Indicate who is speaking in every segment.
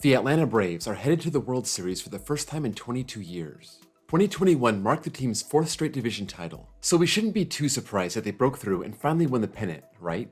Speaker 1: The Atlanta Braves are headed to the World Series for the first time in 22 years. 2021 marked the team's 4th straight division title, so we shouldn't be too surprised that they broke through and finally won the pennant, right?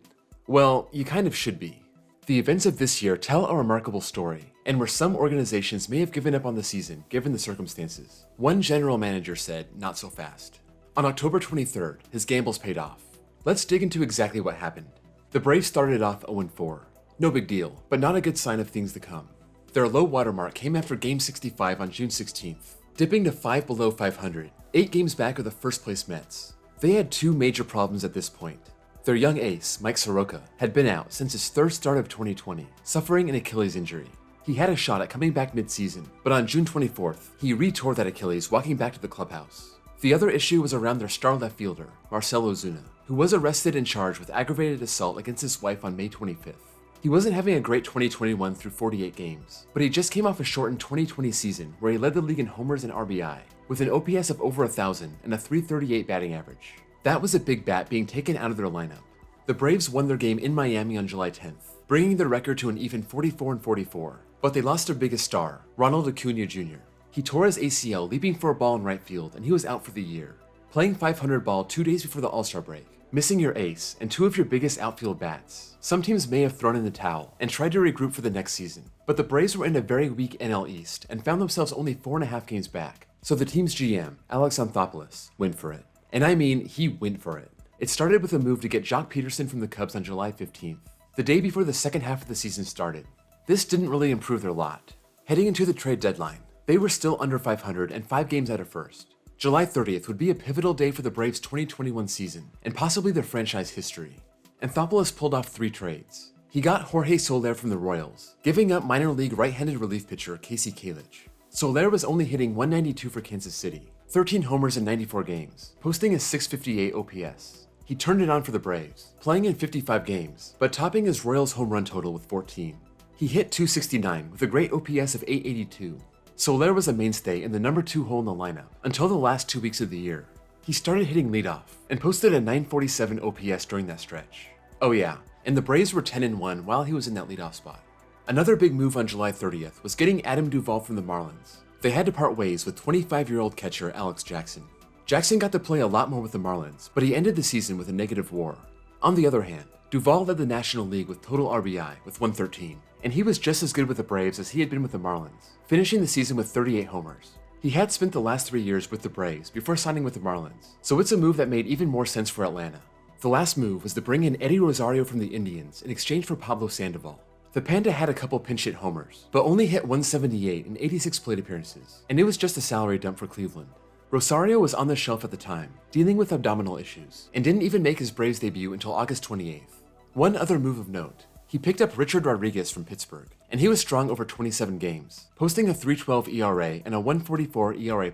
Speaker 1: Well, you kind of should be. The events of this year tell a remarkable story, and where some organizations may have given up on the season given the circumstances. One general manager said, "Not so fast." On October 23rd, his gambles paid off. Let's dig into exactly what happened. The Braves started off 0-4. No big deal, but not a good sign of things to come. Their low watermark came after Game 65 on June 16th, dipping to 5 below 500, 8 games back of the first place Mets. They had 2 major problems at this point. Their young ace, Mike Soroka, had been out since his 3rd start of 2020, suffering an Achilles injury. He had a shot at coming back mid-season, but on June 24th, he re-tore that Achilles walking back to the clubhouse. The other issue was around their star left fielder, Marcell Ozuna, who was arrested and charged with aggravated assault against his wife on May 25th. He wasn't having a great 2021 through 48 games, but he just came off a shortened 2020 season where he led the league in homers and RBI, with an OPS of over 1,000 and a .338 batting average. That was a big bat being taken out of their lineup. The Braves won their game in Miami on July 10th, bringing their record to an even 44-44, but they lost their biggest star, Ronald Acuna Jr. He tore his ACL leaping for a ball in right field, and he was out for the year. Playing .500 ball 2 days before the All-Star break, missing your ace and 2 of your biggest outfield bats. Some teams may have thrown in the towel and tried to regroup for the next season, but the Braves were in a very weak NL East and found themselves only 4.5 games back. So the team's GM, Alex Anthopoulos, went for it. And I mean, he went for it. It started with a move to get Joc Pederson from the Cubs on July 15th, the day before the second half of the season started. This didn't really improve their lot. Heading into the trade deadline, they were still under 500 and 5 games out of first. July 30th would be a pivotal day for the Braves' 2021 season, and possibly their franchise history. Anthopoulos pulled off 3 trades. He got Jorge Soler from the Royals, giving up minor league right-handed relief pitcher Casey Kalich. Soler was only hitting .192 for Kansas City, 13 homers in 94 games, posting a .658 OPS. He turned it on for the Braves, playing in 55 games, but topping his Royals home run total with 14. He hit .269 with a great OPS of .882. Soler was a mainstay in the number 2 hole in the lineup until the last 2 weeks of the year. He started hitting leadoff and posted a .947 OPS during that stretch. Oh yeah, and the Braves were 10-1 while he was in that leadoff spot. Another big move on July 30th was getting Adam Duvall from the Marlins. They had to part ways with 25-year-old catcher Alex Jackson. Jackson got to play a lot more with the Marlins, but he ended the season with a negative WAR. On the other hand, Duvall led the National League with total RBI with 113, and he was just as good with the Braves as he had been with the Marlins, finishing the season with 38 homers. He had spent the last 3 years with the Braves before signing with the Marlins, so it's a move that made even more sense for Atlanta. The last move was to bring in Eddie Rosario from the Indians in exchange for Pablo Sandoval. The Panda had a couple pinch hit homers, but only hit 178 in 86 plate appearances, and it was just a salary dump for Cleveland. Rosario was on the shelf at the time, dealing with abdominal issues, and didn't even make his Braves debut until August 28th. One other move of note, he picked up Richard Rodriguez from Pittsburgh, and he was strong over 27 games, posting a .312 ERA and a .144 ERA+.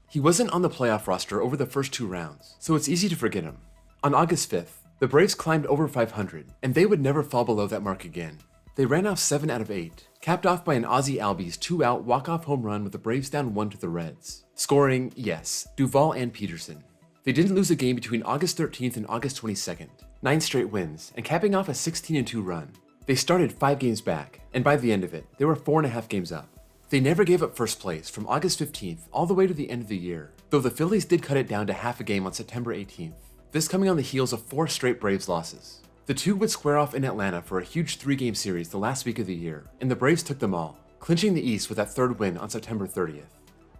Speaker 1: He wasn't on the playoff roster over the first 2 rounds, so it's easy to forget him. On August 5th, the Braves climbed over 500, and they would never fall below that mark again. They ran off 7 out of 8, capped off by an Ozzie Albies 2-out walk-off home run with the Braves down 1 to the Reds, scoring, yes, Duvall and Pederson. They didn't lose a game between August 13th and August 22nd, 9 straight wins, and capping off a 16-2 run. They started 5 games back, and by the end of it, they were 4.5 games up. They never gave up first place from August 15th all the way to the end of the year, though the Phillies did cut it down to half a game on September 18th, this coming on the heels of 4 straight Braves losses. The two would square off in Atlanta for a huge 3-game series the last week of the year, and the Braves took them all, clinching the East with that 3rd win on September 30th.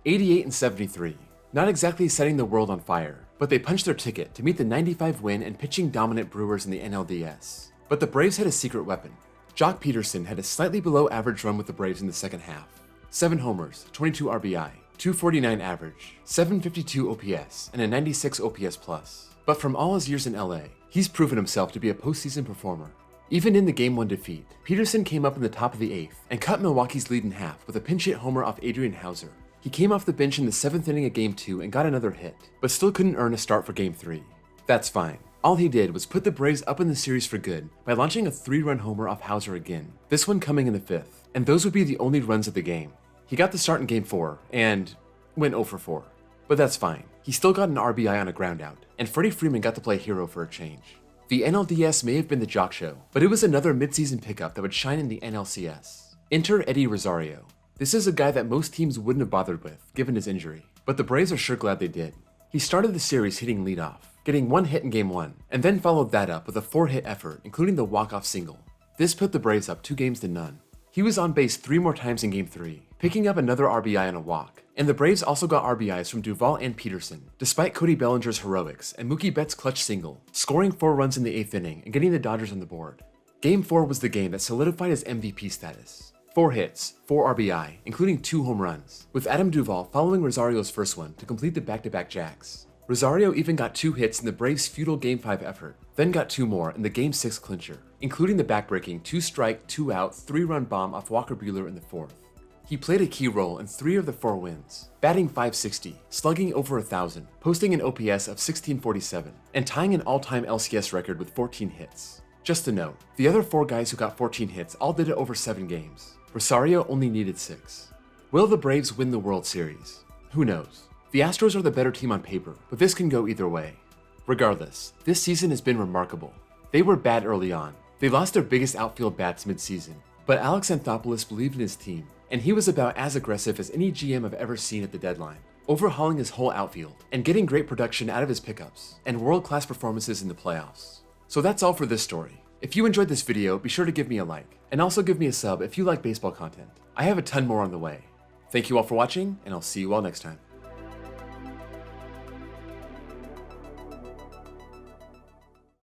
Speaker 1: 88-73. Not exactly setting the world on fire, but they punched their ticket to meet the 95-win and pitching-dominant Brewers in the NLDS. But the Braves had a secret weapon. Joc Pederson had a slightly below-average run with the Braves in the second half. 7 homers, 22 RBI, 249 average, 752 OPS, and a 96 OPS+. But from all his years in LA, he's proven himself to be a postseason performer. Even in the Game 1 defeat, Pederson came up in the top of the 8th and cut Milwaukee's lead in half with a pinch hit homer off Adrian Hauser. He came off the bench in the 7th inning of Game 2 and got another hit, but still couldn't earn a start for Game 3. That's fine. All he did was put the Braves up in the series for good by launching a 3-run homer off Hauser again, this one coming in the 5th, and those would be the only runs of the game. He got the start in Game 4 and went 0 for 4. But that's fine. He still got an RBI on a groundout, and Freddie Freeman got to play hero for a change. The NLDS may have been the Joc show, but it was another midseason pickup that would shine in the NLCS. Enter Eddie Rosario. This is a guy that most teams wouldn't have bothered with, given his injury, but the Braves are sure glad they did. He started the series hitting leadoff, getting 1 hit in Game 1, and then followed that up with a 4-hit effort, including the walk-off single. This put the Braves up 2-0. He was on base 3 more times in Game 3, picking up another RBI on a walk, and the Braves also got RBIs from Duvall and Pederson, despite Cody Bellinger's heroics and Mookie Betts' clutch single, scoring 4 runs in the 8th inning and getting the Dodgers on the board. Game 4 was the game that solidified his MVP status. 4 hits, 4 RBI, including 2 home runs, with Adam Duvall following Rosario's first one to complete the back-to-back jacks. Rosario even got 2 hits in the Braves' futile Game 5 effort, then got 2 more in the Game 6 clincher, including the backbreaking 2-strike, 2-out, 3-run bomb off Walker Buehler in the 4th. He played a key role in 3 of the 4 wins, batting .560, slugging over 1,000, posting an OPS of 1647, and tying an all-time LCS record with 14 hits. Just a note, the other 4 guys who got 14 hits all did it over 7 games. Rosario only needed 6. Will the Braves win the World Series? Who knows? The Astros are the better team on paper, but this can go either way. Regardless, this season has been remarkable. They were bad early on. They lost their biggest outfield bats mid-season, but Alex Anthopoulos believed in his team, and he was about as aggressive as any GM I've ever seen at the deadline, overhauling his whole outfield and getting great production out of his pickups and world-class performances in the playoffs. So that's all for this story. If you enjoyed this video, be sure to give me a like, and also give me a sub if you like baseball content. I have a ton more on the way. Thank you all for watching, and I'll see you all next time.